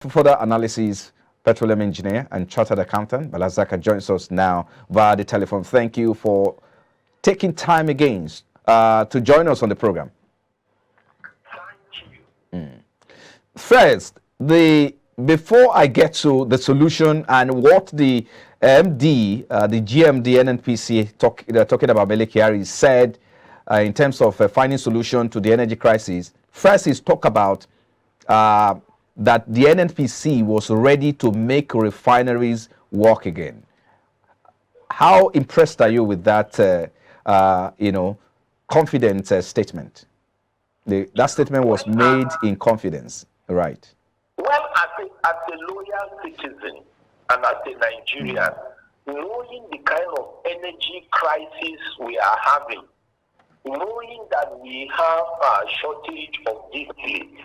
For further analysis, petroleum engineer and chartered accountant Balazaka joins us now via the telephone. Thank you for taking time again to join us on the program. Thank you. First, before I get to the solution and what the MD, the GMD, Nnpc talking about Mele Kyari said in terms of finding solution to the energy crisis. First is talk about that the Nnpc was ready to make refineries work again. How impressed are you with that, confident statement? That statement was made in confidence, right? Well, as a loyal citizen and as a Nigerian, knowing the kind of energy crisis we are having, knowing that we have a shortage of distillates,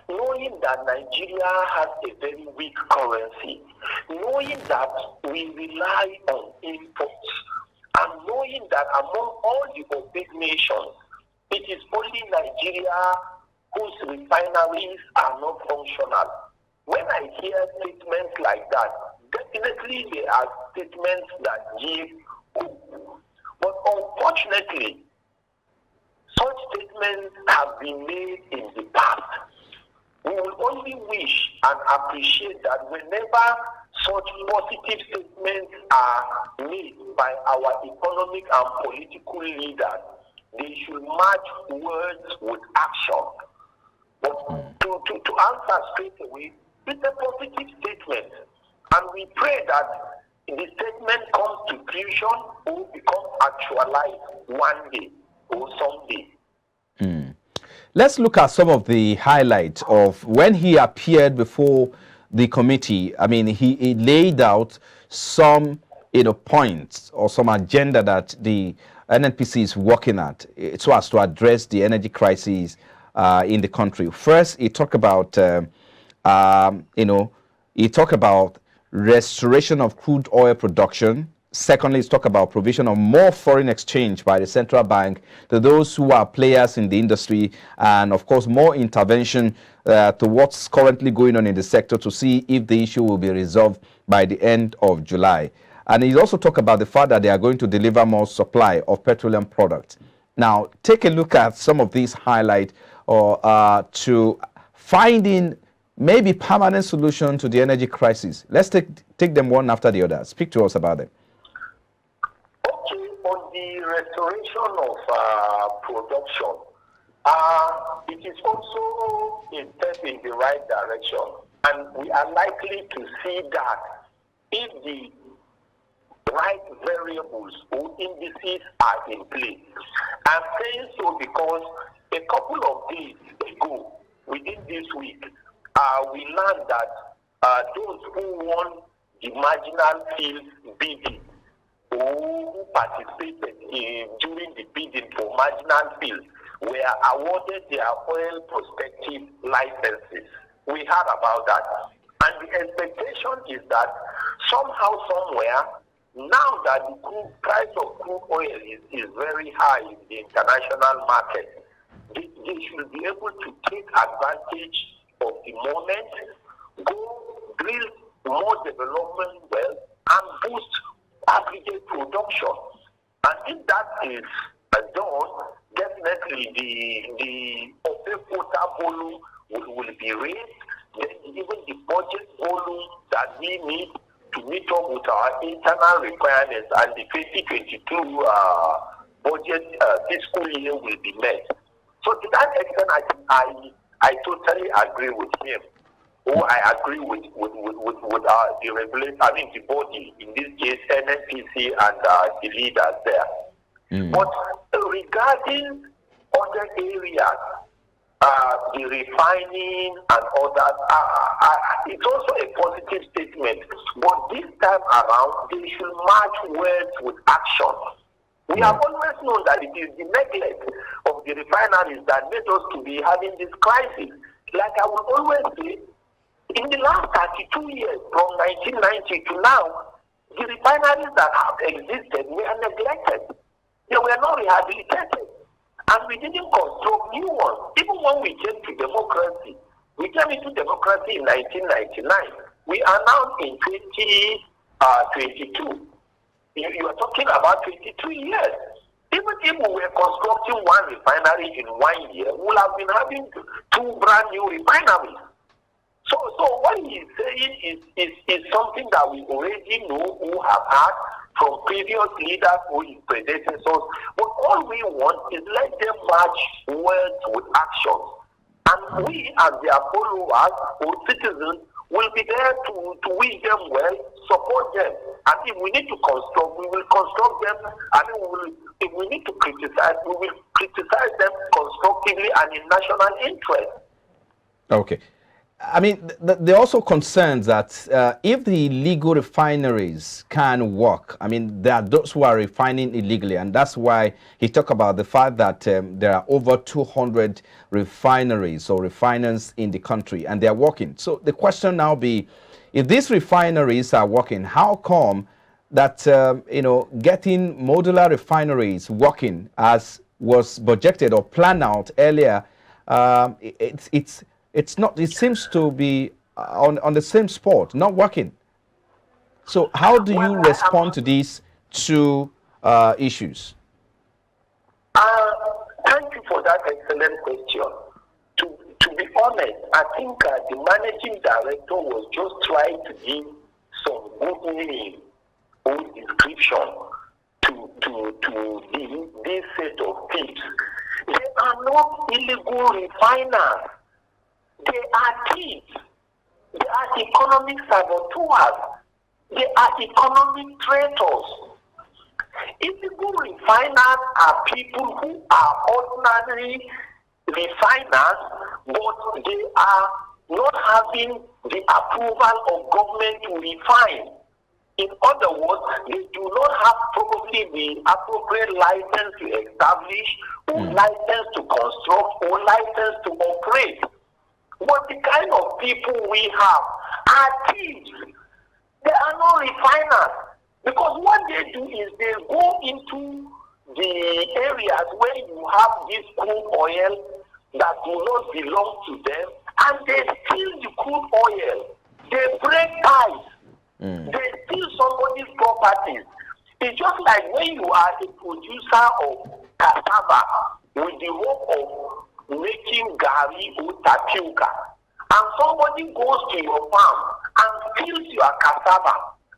knowing that Nigeria has a very weak currency, knowing that we rely on imports, and knowing that among all the OPEC nations, it is only Nigeria whose refineries are not functional. When I hear statements like that, definitely there are statements that give hope. But unfortunately, such statements have been made in the past. We will only wish and appreciate that whenever such positive statements are made by our economic and political leaders, they should match words with action. But to answer straight away, it's a positive statement. And we pray that the statement comes to fruition or becomes actualized one day or someday. Let's look at some of the highlights of when he appeared before the committee. I mean, he laid out some points or some agenda that the Nnpc is working at so as to address the energy crisis in the country. First, he talked about restoration of crude oil production. Secondly, let's talk about provision of more foreign exchange by the central bank to those who are players in the industry, and of course more intervention to what's currently going on in the sector to see if the issue will be resolved by the end of July. And he also talked about the fact that they are going to deliver more supply of petroleum products. Now, take a look at some of these highlights to finding maybe permanent solution to the energy crisis. Let's take them one after the other. Speak to us about them. On the restoration of production, it is also a step in the right direction, and we are likely to see that if the right variables or indices are in place. I'm saying so because a couple of days ago, within this week, we learned that those who won the marginal field bidding who participated during the bidding for marginal fields were awarded their oil prospective licenses. We heard about that. And the expectation is that somehow, somewhere, now that the price of crude oil is very high in the international market, they should be able to take advantage of the moment, go drill more development wells, and boost aggregate production. And if that is done, definitely the OPEC quota volume will be raised. Then even the budget volume that we need to meet up with our internal requirements and the 2022 budget fiscal year will be met. So to that extent, I totally agree with him. Or I agree with the regulator, the body, in this case, Nnpc and the leaders there. But regarding other areas, the refining and others, it's also a positive statement. But this time around, they should match words with action. We have always known that it is the neglect of the refineries that made us to be having this crisis. Like I will always say, in the last 32 years, from 1990 to now, the refineries that have existed were neglected. They were not rehabilitated. And we didn't construct new ones. Even when we came to democracy, We came into democracy in 1999. We are now in 2022. You are talking about 22 years. Even if we were constructing one refinery in 1 year, we would have been having two brand new refineries. So what he is saying is something that we already know, who have had from previous leaders or his predecessors. But all we want is let them match words with actions. And we, as their followers or citizens, will be there to wish them well, support them. And if we need to construct, we will construct them. And if we need to criticize, we will criticize them constructively and in national interest. Okay. I mean, they're also concerned that if the illegal refineries can work, I mean, there are those who are refining illegally, and that's why he talked about the fact that there are over 200 refineries or refiners in the country, and they are working. So the question now be, if these refineries are working, how come that, getting modular refineries working as was budgeted or planned out earlier, it's not, it seems to be on the same spot, not working. So how do you respond to these two issues? Thank you for that excellent question. To be honest, I think the managing director was just trying to give some good name or description to this set of thieves. They are not illegal refiners. They are thieves. They are economic saboteurs. They are economic traitors. Illegal refiners are people who are ordinary refiners, but they are not having the approval of government to refine. In other words, they do not have probably the appropriate license to establish, or license to construct, or license to operate. But the kind of people we have are thieves. They are not refiners. Because what they do is they go into the areas where you have this crude oil that do not belong to them, and they steal the crude oil. They break ties. They steal somebody's properties. It's just like when you are a producer of cassava with the hope of making gari or tapioca, and somebody goes to your farm and steals your cassava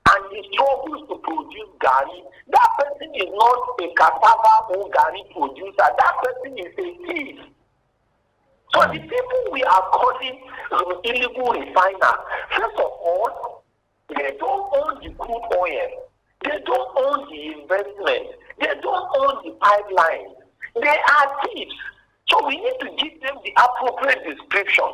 and he struggles to produce gari. That person is not a cassava or gari producer. That person is a thief. So the people we are calling illegal refiners, first of all, they don't own the crude oil. They don't own the investment. They don't own the pipeline. They are thieves. So we need to give them the appropriate description.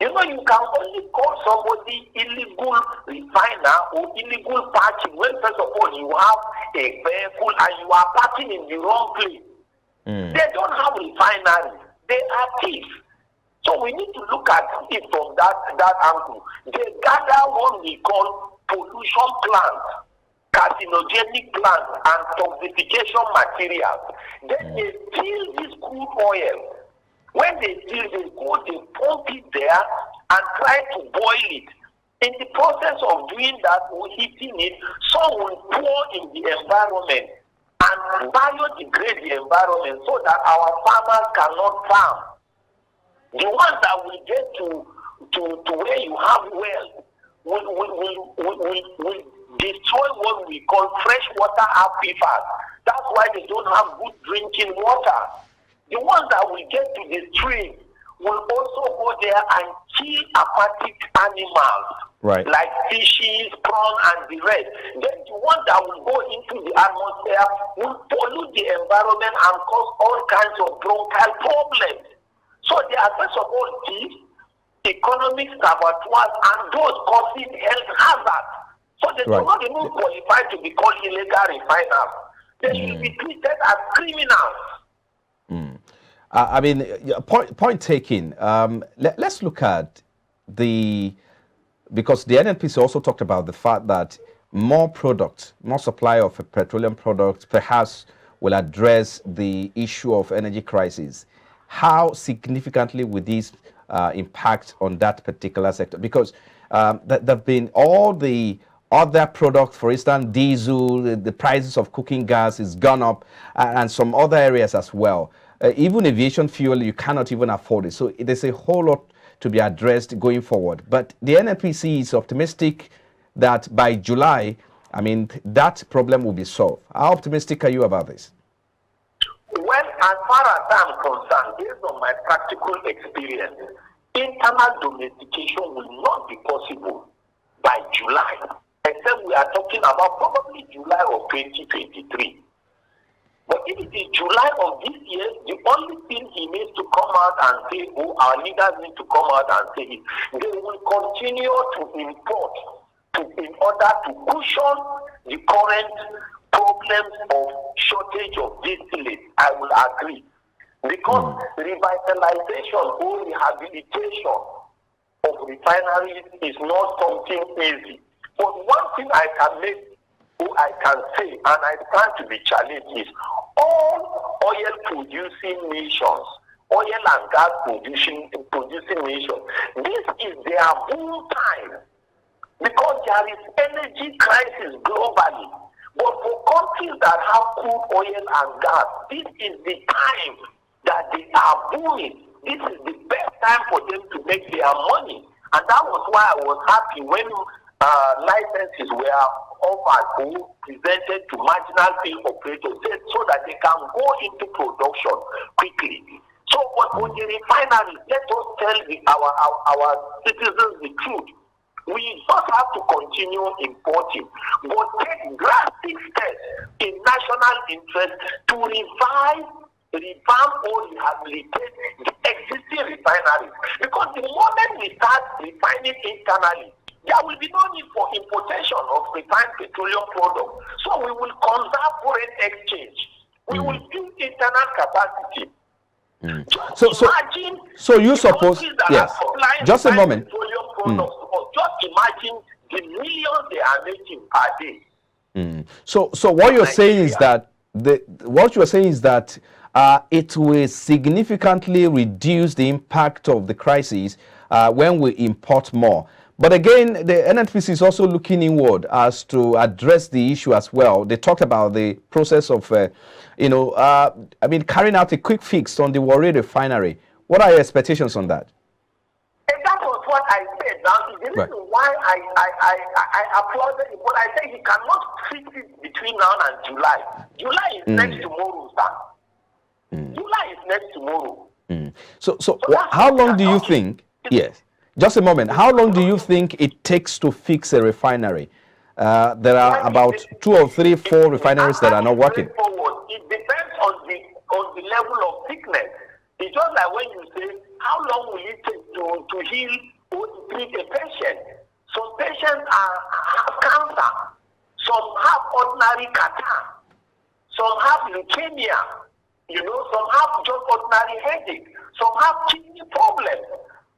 You know, you can only call somebody illegal refiner or illegal parking when, first of all, you have a vehicle and you are parking in the wrong place. They don't have refineries. They are thieves. So we need to look at it from that angle. They gather what we call pollution plants, carcinogenic plants, and toxification materials. Then they steal this crude oil. When they steal, they go, they pump it there and try to boil it. In the process of doing that or heating it, some will pour in the environment and biodegrade the environment so that our farmers cannot farm. The ones that will get to where you have well will destroy what we call freshwater aquifers. That's why they don't have good drinking water. The ones that will get to the stream will also go there and kill aquatic animals, right, like fishes, prawn, and the rest. Then the ones that will go into the atmosphere will pollute the environment and cause all kinds of bronchial problems. So they are, first of all, thieves, economic saboteurs, and those causing health hazards. So they do not even qualify to be called illegal refiners. They should be treated as criminals. I mean, point taken. Let's look at because the Nnpc also talked about the fact that more product, more supply of petroleum products perhaps will address the issue of energy crisis. How significantly will these impact on that particular sector? Because there have been all the other products, for instance, diesel, the prices of cooking gas has gone up, and some other areas as well. Even aviation fuel, you cannot even afford it. So there's a whole lot to be addressed going forward. But the Nnpc is optimistic that by July, I mean, that problem will be solved. How optimistic are you about this? Well, as far as I'm concerned, based on my practical experience, internal domestication will not be possible by July, except we are talking about probably July of 2023. But if it is July of this year, the only thing he needs to come out and say, oh, our leaders need to come out and say it, they will continue to import in order to cushion the current problems of shortage of distillate. I will agree. Because revitalization or rehabilitation of refineries is not something easy. But one thing I can say, and I stand to be challenged, is all oil-producing nations, oil and gas producing nations, this is their boom time, because there is energy crisis globally. But for countries that have crude oil and gas, this is the time that they are booming. This is the best time for them to make their money. And that was why I was happy when licenses were offered or presented to marginal field operators so that they can go into production quickly. So, but for the refineries, let us tell our citizens the truth. We just have to continue importing, but take drastic steps in national interest to revamp or rehabilitate the existing refineries. Because the moment we start refining internally, there will be no need for importation of refined petroleum products. So we will conserve foreign exchange. We will build internal capacity. So you suppose, yes, just a moment. Just imagine the millions they are making per day. So what you're saying is that it will significantly reduce the impact of the crisis when we import more. But again, the Nnpc is also looking inward as to address the issue as well. They talked about the process of, carrying out a quick fix on the Warri refinery. What are your expectations on that? And that was what I said. Now, the reason why I applauded it, but I said he cannot fix it between now and July. July is next tomorrow, sir. July is next tomorrow. So how long do you think? Yes. Just a moment. How long do you think it takes to fix a refinery? There are about 2 or 3, 4 refineries that are not working. It depends on the level of sickness. It's just like when you say, how long will it take to heal or to treat a patient? Some patients have cancer. Some have ordinary catarrh. Some have leukemia. Some have just ordinary headache. Some have kidney problems.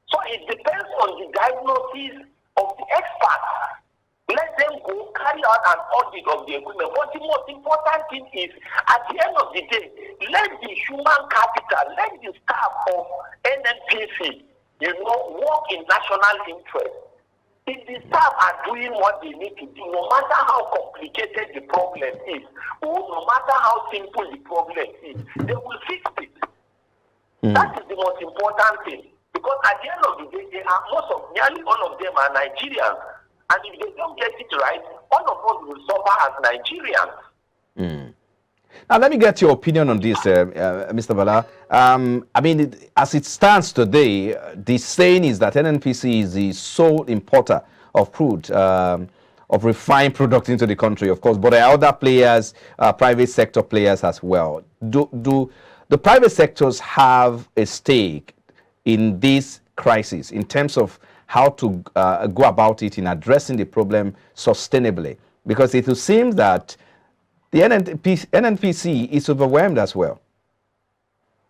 So it depends on the diagnosis of the experts. Let them go carry out an audit of the equipment. But the most important thing is, at the end of the day, let the human capital, let the staff of Nnpc, work in national interest. If the staff are doing what they need to do, no matter how complicated the problem is, or no matter how simple the problem is, they will fix it. That is the most important thing. Because at the end of the day, nearly all of them are Nigerians. And if they don't get it right, all of us will suffer as Nigerians. Now, let me get your opinion on this, Mr. Bala. As it stands today, the saying is that Nnpc is the sole importer of crude, of refined product into the country, of course, but there are other players, private sector players as well. Do the private sectors have a stake in this crisis in terms of how to go about it in addressing the problem sustainably? Because it will seem that the Nnpc is overwhelmed as well.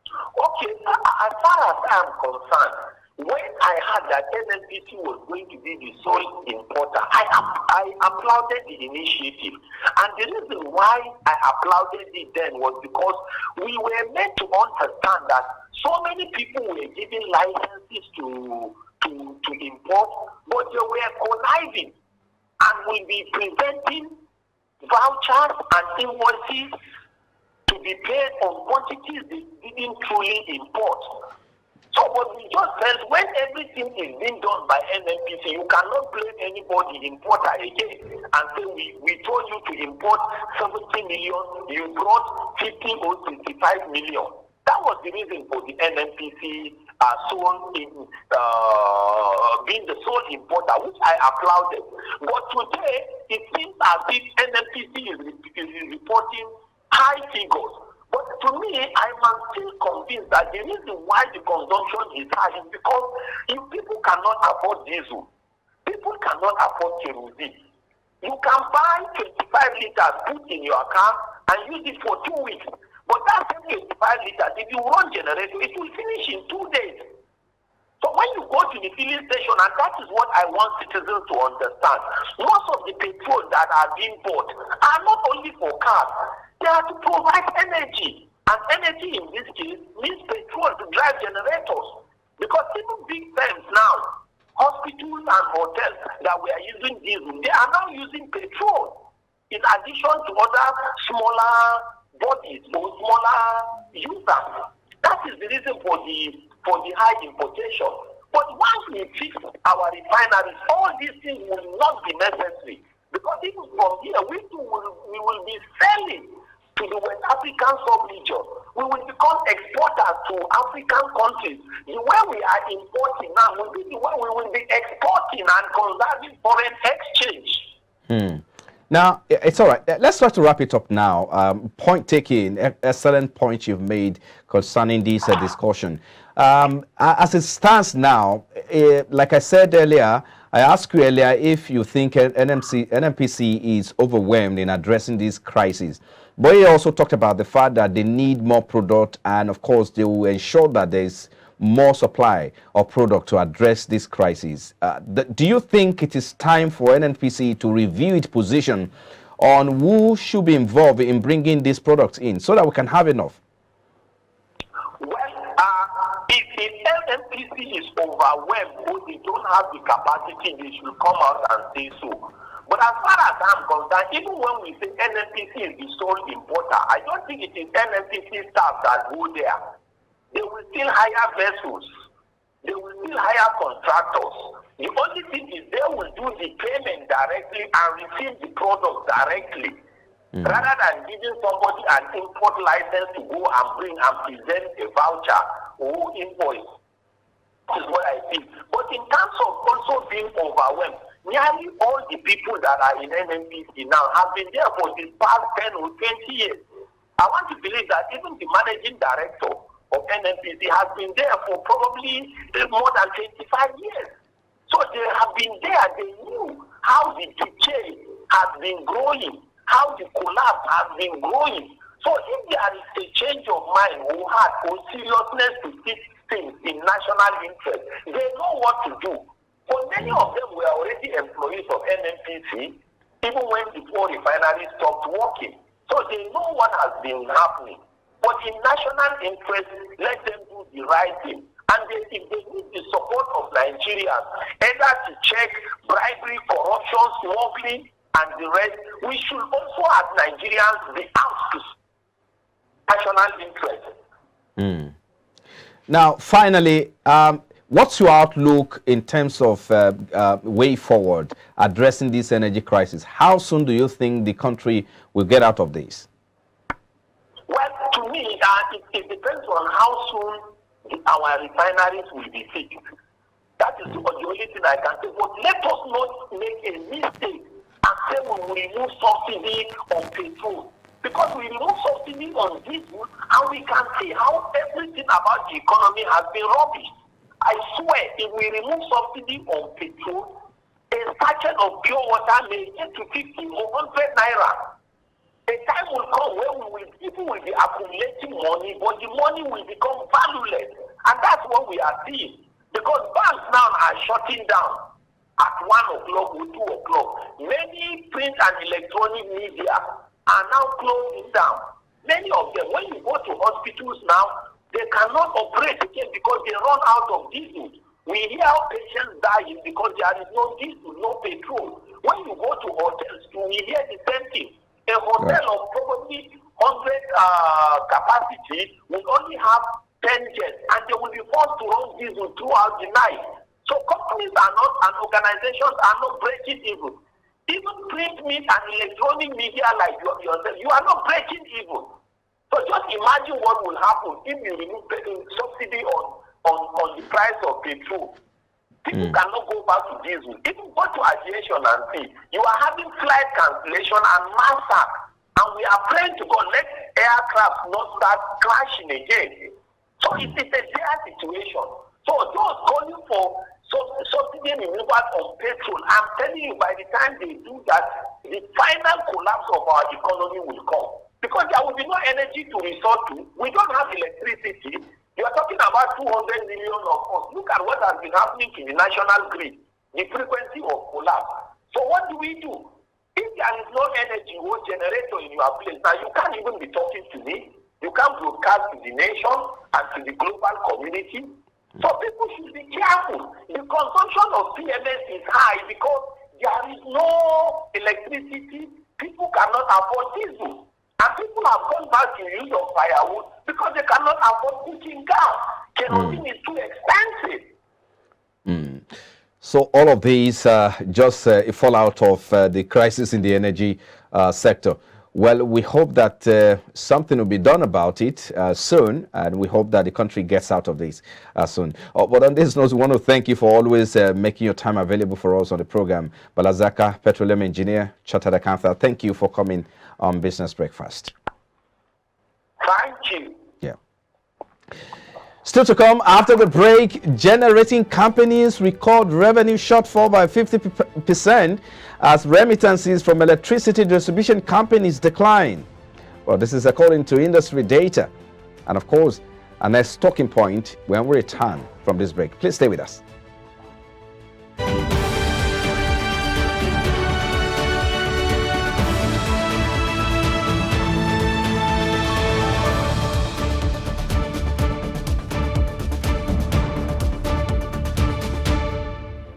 Okay, as far as I'm concerned, When I heard that NNPC was going to be the sole importer, I applauded the initiative. And the reason why I applauded it then was because we were meant to understand that so many people were giving licenses to import, but they were conniving and will be presenting vouchers and invoices to be paid on quantities they didn't truly import. So what we just said, when everything is being done by NNPC, you cannot blame anybody, importer again, and say we told you to import 70 million, you brought 50 or 65 million. That was the reason for the NNPC being the sole importer, which I applauded. But today, it seems as if NNPC is reporting high figures. But to me, I am still convinced that the reason why the consumption is high is because if people cannot afford diesel, people cannot afford kerosene. You can buy 25 liters, put in your car, and use it for 2 weeks. But that same 25 liters, if you run generator, it will finish in 2 days. So when you go to the filling station, and that is what I want citizens to understand, most of the petrol that are being bought are not only for cars, they are to provide energy. And energy in this case means petrol to drive generators. Because even big firms now, hospitals and hotels that we are using diesel, they are now using petrol in addition to other smaller bodies or smaller users. That is the reason for the high importation. But once we fix our refineries, all these things will not be necessary. Because even from here, we will be selling to the West African sub-region. We will become exporters to African countries. The way we are importing now will be the way we will be exporting and conserving foreign exchange. Now, it's all right. Let's try to wrap it up now. Point taken, excellent point you've made concerning this discussion. As it stands now, like I said earlier, I asked you earlier if you think NNPC is overwhelmed in addressing this crisis. But he also talked about the fact that they need more product, and of course they will ensure that there's more supply of product to address this crisis. Do you think it is time for NNPC to review its position on who should be involved in bringing these products in so that we can have enough? Well, if NNPC is overwhelmed or they don't have the capacity, they should come out and say so. But as far as I'm concerned, even when we say NNPC is the sole importer, I don't think it is NNPC staff that go there. They will still hire vessels. They will still hire contractors. The only thing is they will do the payment directly and receive the product directly. Rather than giving somebody an import license to go and bring and present a voucher or invoice. That is what I think. But in terms of also being overwhelmed, nearly all the people that are in NNPC now have been there for the past 10 or 20 years. I want to believe that even the managing director of NNPC has been there for probably more than 25 years. So they have been there. They knew how the decay has been growing, how the collapse has been growing. So if there is a change of mind or heart or seriousness to fix things in national interest, they know what to do. But many of them were already employees of NNPC, even when the four refineries stopped working. So they know what has been happening. But in national interest, let them do the right thing. And if they need the support of Nigerians, either to check bribery, corruption, smuggling, and the rest, we should also, as Nigerians, be out to national interest. Now, finally, what's your outlook in terms of way forward addressing this energy crisis? How soon do you think the country will get out of this? Well, to me, it depends on how soon our refineries will be fixed. That is the only thing I can say. But let us not make a mistake and say we will remove subsidy on petrol. Because we remove subsidy on diesel, and we can see how everything about the economy has been rubbish. I swear, if we remove subsidy on petrol, a sachet of pure water may get to 50 or 100 naira. A time will come where people will be accumulating money, but the money will become valueless. And that's what we are seeing. Because banks now are shutting down at 1 o'clock or 2 o'clock. Many print and electronic media are now closing down. Many of them, when you go to hospitals now, they cannot operate again because they run out of diesel. We hear patients dying because there is no diesel, no petrol. When you go to hotels, we hear the same thing. A hotel of probably 100 capacity will only have 10 jets, and they will be forced to run diesel throughout the night. So companies are not, and organizations are not breaking even. Even print media and electronic media like yourself, you are not breaking even. So just imagine what will happen if you remove subsidy on the price of petrol. People cannot go back to diesel. Even go to aviation and see. You are having flight cancellation and massacre. And we are praying to God, let aircraft not start crashing again. So it is a dire situation. So those calling for subsidy removal on petrol, I'm telling you, by the time they do that, the final collapse of our economy will come. Because there will be no energy to resort to. We don't have electricity. You are talking about 200 million of us. Look at what has been happening to the national grid, the frequency of collapse. So what do we do? If there is no energy or generator in your place, now you can't even be talking to me. You can't broadcast to the nation and to the global community. So people should be careful. The consumption of PMS is high because there is no electricity. People cannot afford diesel. And people have gone back to use of firewood because they cannot afford cooking gas. Kerosene is too expensive. So all of these just a fallout of the crisis in the energy sector. Well, we hope that something will be done about it soon, and we hope that the country gets out of this soon. But on this note, we want to thank you for always making your time available for us on the program. Balazaka, petroleum engineer, chartered accountant, thank you for coming on Business Breakfast. Thank you. Yeah. Still to come after the break, generating companies record revenue shortfall by 50% as remittances from electricity distribution companies decline. Well, this is according to industry data. And of course, our next talking point when we return from this break. Please stay with us.